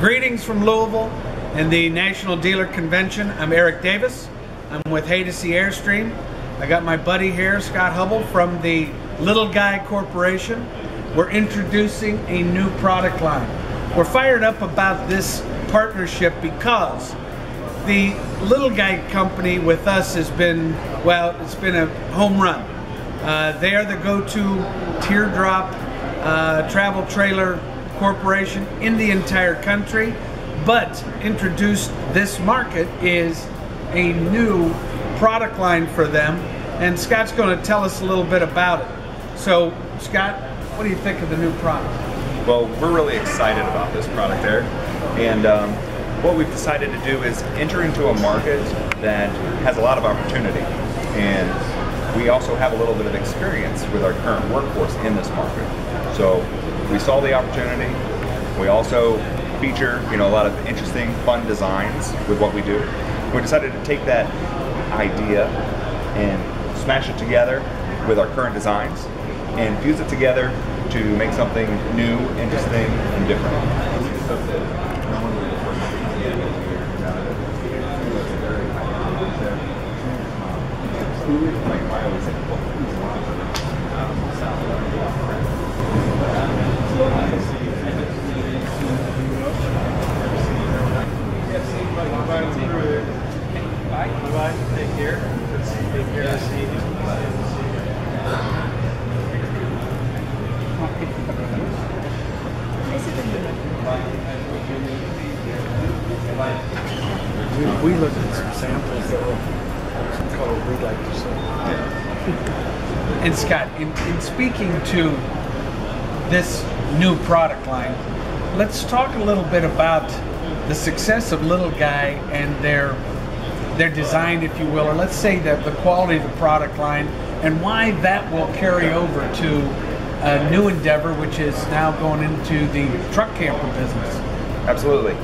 Greetings from Louisville and the National Dealer Convention. I'm Eric Davis. I'm with Haydocy Airstream. I got my buddy here, Scott Hubble from the Little Guy Corporation. We're introducing a new product line. We're fired up about this partnership because the Little Guy company with us has been, well, it's been a home run. They are the go-to teardrop travel trailer corporation in the entire country, but introduced this market is a new product line for them, and Scott's going to tell us a little bit about it. So Scott, what do you think of the new product? Well, we're really excited about this product there, and what we've decided to do is enter into a market that has a lot of opportunity, and we also have a little bit of experience with our current workforce in this market. So we saw the opportunity. We also feature, a lot of interesting, fun designs with what we do. We decided to take that idea and smash it together with our current designs and fuse it together to make something new, interesting, and different. Take care. Take care. See you. We looked at some samples that were some color we'd like to see. And Scott, in speaking to this new product line, let's talk a little bit about the success of Little Guy and their design, if you will, or let's say that the quality of the product line, and why that will carry over to a new endeavor, which is now going into the truck camper business. Absolutely.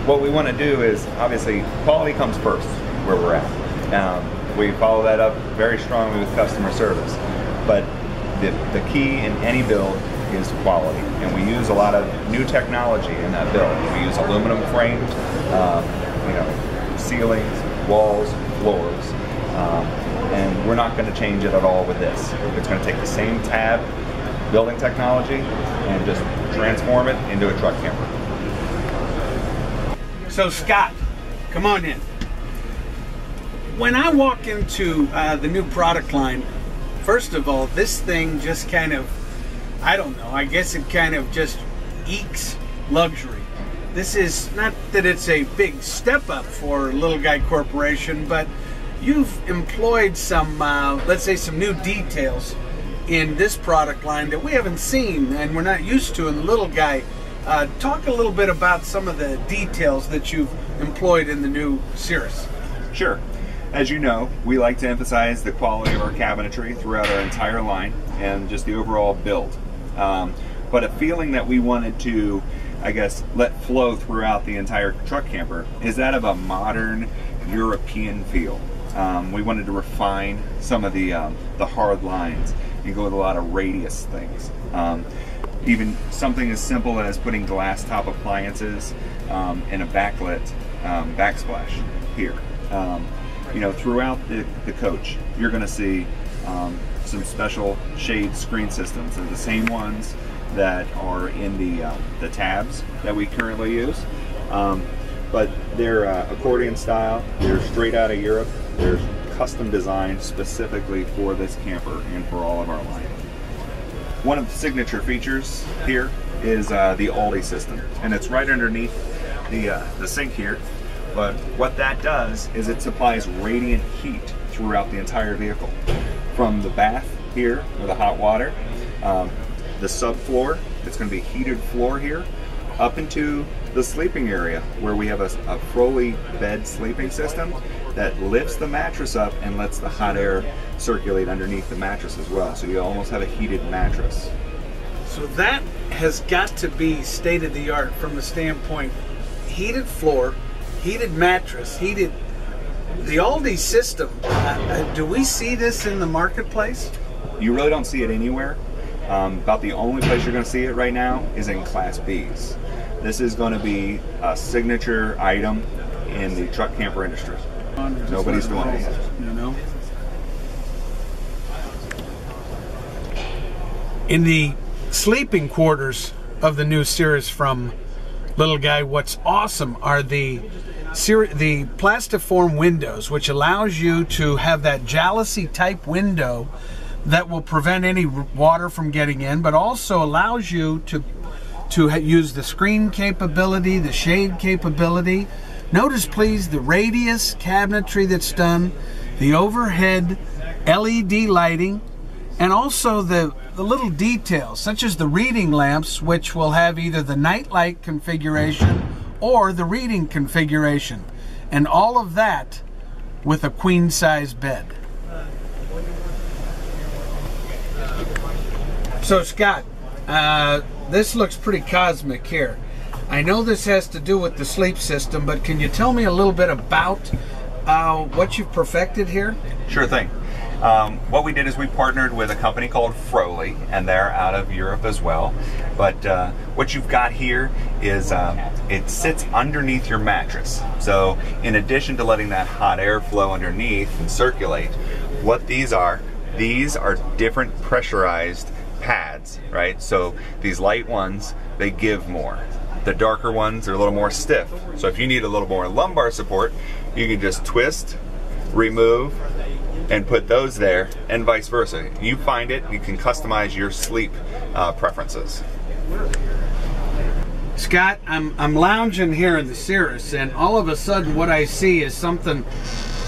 What we want to do is, obviously, quality comes first where we're at. We follow that up very strongly with customer service. But the key in any build is quality. And we use a lot of new technology in that build. We use aluminum frames, ceilings, walls, floors. And we're not going to change it at all with this. It's going to take the same tab building technology and just transform it into a truck camper. So Scott, come on in. When I walk into the new product line, first of all, this thing just kind of, I don't know, I guess it kind of just ekes luxury. This is not that it's a big step up for Little Guy Corporation, but you've employed some, let's say, some new details in this product line that we haven't seen and we're not used to in the Little Guy. Talk a little bit about some of the details that you've employed in the new Cirrus. Sure. As you know, we like to emphasize the quality of our cabinetry throughout our entire line and just the overall build. But a feeling that we wanted to, I guess, let flow throughout the entire truck camper is that of a modern European feel. We wanted to refine some of the hard lines and go with a lot of radius things. Even something as simple as putting glass top appliances and a backlit backsplash here. Throughout the coach, you're going to see some special shade screen systems. They're the same ones that are in the tabs that we currently use, but they're accordion style. They're straight out of Europe. They're custom designed specifically for this camper and for all of our line. One of the signature features here is the Aldi system, and it's right underneath the sink here. But what that does is it supplies radiant heat throughout the entire vehicle. From the bath here with the hot water, the subfloor, it's going to be heated floor here, up into the sleeping area where we have a Froley bed sleeping system that lifts the mattress up and lets the hot air circulate underneath the mattress as well. So you almost have a heated mattress. So that has got to be state of the art from the standpoint, heated floor, heated mattress, heated, the Aldi system. Do we see this in the marketplace? You really don't see it anywhere. About the only place you're going to see it right now is in Class Bs. This is going to be a signature item in the truck camper industry. Nobody's doing it yet. You know? In the sleeping quarters of the new Cirrus from Little Guy, what's awesome are the plastiform windows, which allows you to have that jalousie type window that will prevent any water from getting in, but also allows you to use the screen capability, the shade capability. Notice please the radius cabinetry that's done, the overhead LED lighting, and also the little details such as the reading lamps, which will have either the nightlight configuration or the reading configuration, and all of that with a queen size bed. So Scott, this looks pretty cosmic here. I know this has to do with the sleep system, but can you tell me a little bit about what you've perfected here? Sure thing. What we did is we partnered with a company called Froley, and they're out of Europe as well. But what you've got here is it sits underneath your mattress. So in addition to letting that hot air flow underneath and circulate, what these are different pressurized pads, right? So these light ones, they give more. The darker ones are a little more stiff. So if you need a little more lumbar support, you can just twist, remove, and put those there, and vice versa. You find it, you can customize your sleep preferences. Scott, I'm lounging here in the Cirrus, and all of a sudden what I see is something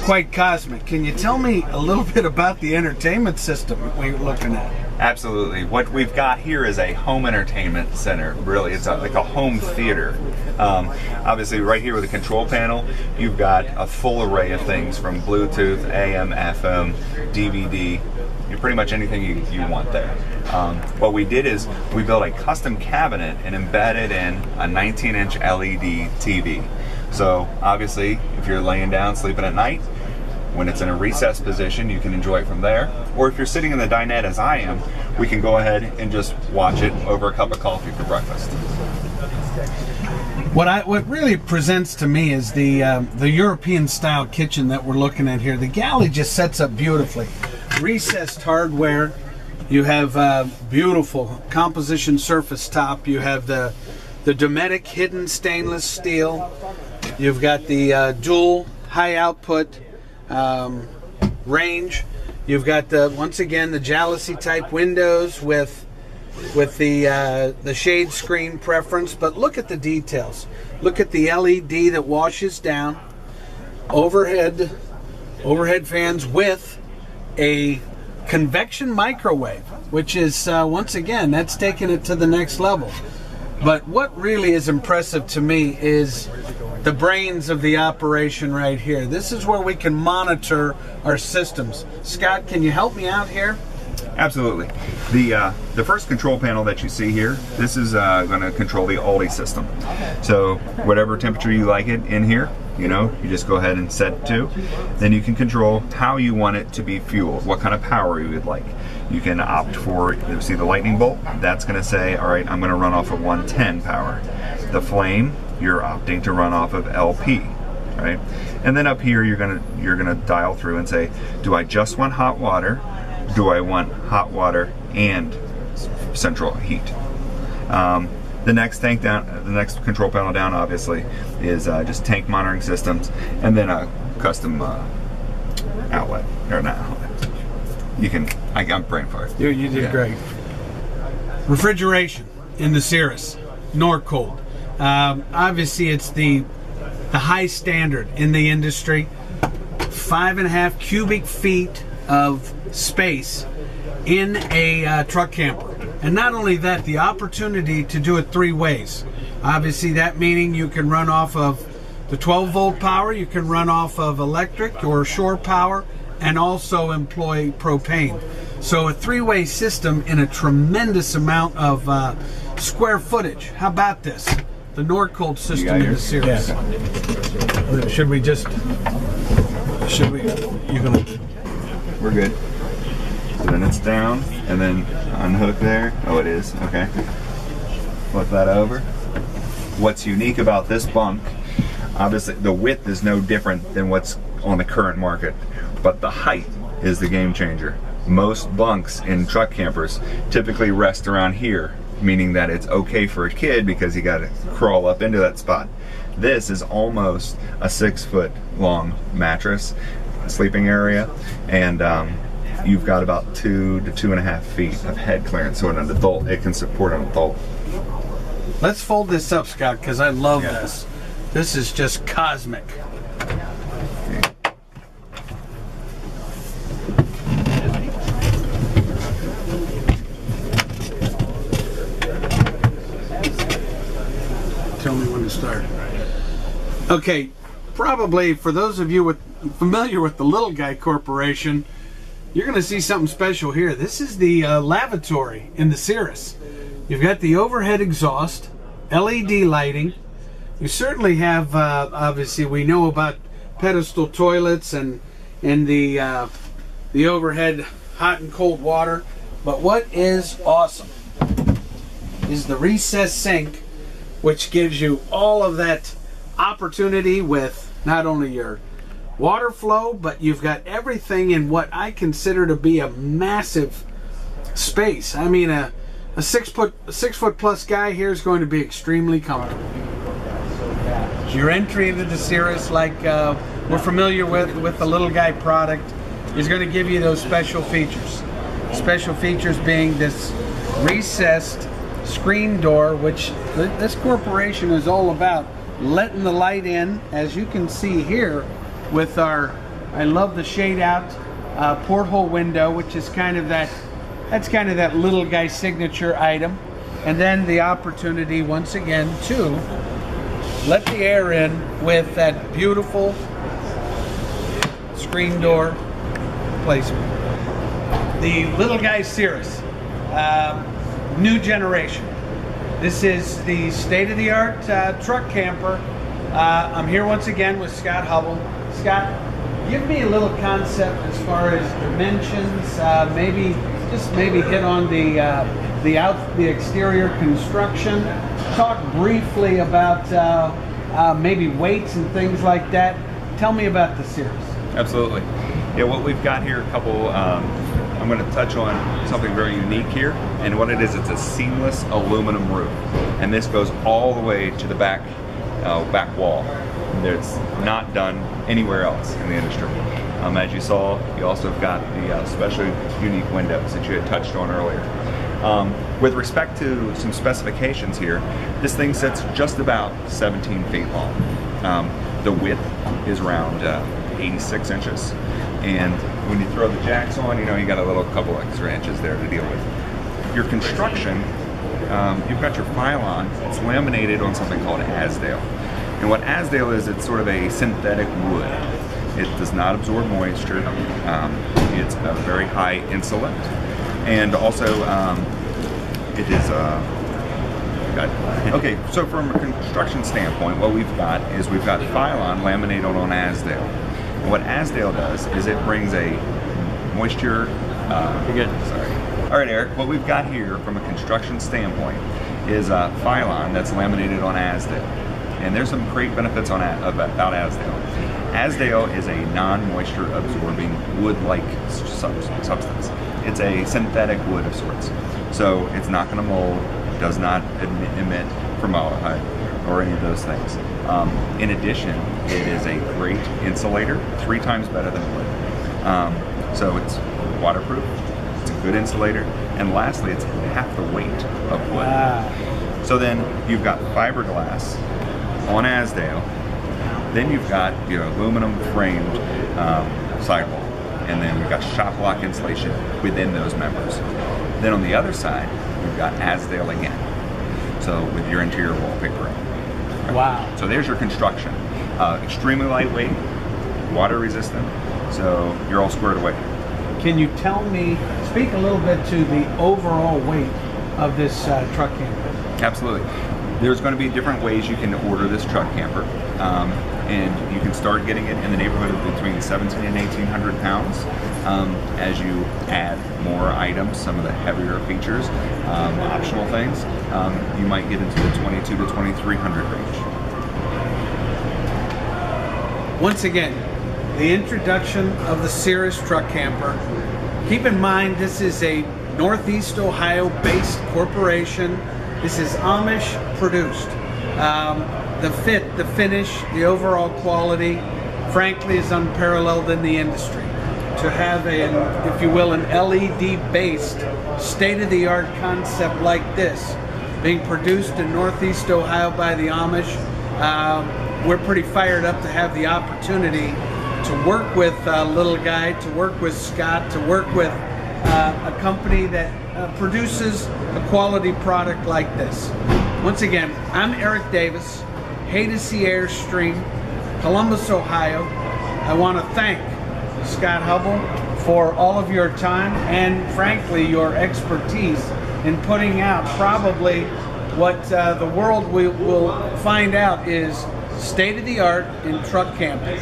quite cosmic. Can you tell me a little bit about the entertainment system we're looking at? Absolutely. What we've got here is a home entertainment center. Really, it's like a home theater. Obviously, right here with the control panel, you've got a full array of things from Bluetooth, AM, FM, DVD, pretty much anything you want there. What we did is we built a custom cabinet and embedded in a 19-inch LED TV. So obviously, if you're laying down sleeping at night, when it's in a recessed position, you can enjoy it from there. Or if you're sitting in the dinette as I am, we can go ahead and just watch it over a cup of coffee for breakfast. What really presents to me is the European style kitchen that we're looking at here. The galley just sets up beautifully. Recessed hardware. You have beautiful composition surface top. You have the Dometic hidden stainless steel. You've got the dual high output range. You've got once again the jalousie type windows with the shade screen preference. But look at the details. Look at the LED that washes down. Overhead fans with a convection microwave, which is once again, that's taking it to the next level. But what really is impressive to me is the brains of the operation right here. This is where we can monitor our systems. Scott, can you help me out here? Absolutely. The first control panel that you see here, this is going to control the Aldi system. So whatever temperature you like it in here, you just go ahead and set it to. Then you can control how you want it to be fueled, what kind of power you would like. You can opt for, you see the lightning bolt? That's going to say, all right, I'm going to run off of 110 power. The flame, you're opting to run off of LP, right? And then up here, you're gonna dial through and say, do I just want hot water? Do I want hot water and central heat? The next control panel down, obviously, is just tank monitoring systems, and then a custom outlet, or not outlet. I'm praying for it. You did great. Refrigeration in the Cirrus, Norcold. Obviously, it's the high standard in the industry. 5.5 cubic feet of space in a truck camper. And not only that, the opportunity to do it 3 ways. Obviously, that meaning you can run off of the 12-volt power, you can run off of electric or shore power, and also employ propane. So a 3-way system in a tremendous amount of square footage. How about this? The Norcold system in the Cirrus. Yeah. Should we? We're good. So then it's down, and then unhook there. Oh, it is. Okay. Flip that over. What's unique about this bunk, obviously the width is no different than what's on the current market, but the height is the game changer. Most bunks in truck campers typically rest around here, meaning that it's okay for a kid because you got to crawl up into that spot. This is almost a 6 foot long mattress, sleeping area, and you've got about 2 to 2.5 feet of head clearance, so an adult, it can support an adult. Let's fold this up, Scott, because I love this. This is just cosmic. Tell me when to start. Okay, probably for those of you familiar with the Little Guy Corporation, you're going to see something special here. This is the lavatory in the Cirrus. You've got the overhead exhaust, LED lighting. You certainly have, obviously, we know about pedestal toilets and the overhead hot and cold water. But what is awesome is the recessed sink, which gives you all of that opportunity with not only your water flow, but you've got everything in what I consider to be a massive space. I mean, a 6 foot plus guy here is going to be extremely comfortable. Your entry into the Cirrus, like we're familiar with the Little Guy product, is going to give you those special features. Special features being this recessed screen door, which this corporation is all about letting the light in, as you can see here with our, I love the shade out porthole window, which is kind of that's kind of that Little Guy signature item. And then the opportunity once again to let the air in with that beautiful screen door placement. The Little Guy Cirrus, new generation. This is the state-of-the-art truck camper. I'm here once again with Scott Hubble. Scott, give me a little concept as far as dimensions. Maybe hit on the exterior construction. Talk briefly about maybe weights and things like that. Tell me about the Cirrus. Absolutely. Yeah, what we've got here, I'm going to touch on something very unique here, and what it is, it's a seamless aluminum roof, and this goes all the way to the back wall. It's not done anywhere else in the industry. As you saw, you also have got the special unique windows that you had touched on earlier. With respect to some specifications here, this thing sits just about 17 feet long. The width is around 86 inches. And when you throw the jacks on, you know, you got a little couple extra inches there to deal with. Your construction, you've got your pylon, it's laminated on something called Azdale. And what Azdale is, it's sort of a synthetic wood. It does not absorb moisture. It's a very high insulate. And also, it is okay, so from a construction standpoint, what we've got is we've got pylon laminated on Azdale. And what Azdale does is it brings a moisture, You're good. Sorry. All right, Eric, what we've got here from a construction standpoint is pylon that's laminated on Azdale. And there's some great benefits about Azdale. Azdale is a non-moisture absorbing wood-like substance. It's a synthetic wood of sorts. So it's not going to mold, does not emit formaldehyde or any of those things. In addition, it is a great insulator, 3 times better than wood. So it's waterproof, it's a good insulator, and lastly, it's half the weight of wood. Wow. So then you've got fiberglass on Azdale, then you've got your aluminum framed sidewall, and then we've got shock lock insulation within those members. Then on the other side, we've got Azdale again, so with your interior wallpaper. Wow. So there's your construction. Extremely lightweight, water resistant, so you're all squared away. Can you speak a little bit to the overall weight of this truck camper? Absolutely. There's going to be different ways you can order this truck camper, and you can start getting it in the neighborhood of between 1,700 and 1,800 pounds. As you add more items, some of the heavier features, optional things, you might get into the 2,200 to 2,300 range. Once again, the introduction of the Cirrus truck camper. Keep in mind, this is a Northeast Ohio based corporation. This is Amish produced. The fit, the finish, the overall quality, frankly, is unparalleled in the industry. To have an, if you will, an LED based state-of-the-art concept like this being produced in Northeast Ohio by the Amish, we're pretty fired up to have the opportunity to work with Little Guy, to work with Scott, to work with a company that produces a quality product like this. Once again, I'm Eric Davis, Haydocy Airstream, Columbus, Ohio. I want to thank Scott Hubble for all of your time and, frankly, your expertise in putting out probably what the world will find out is state-of-the-art in truck camping.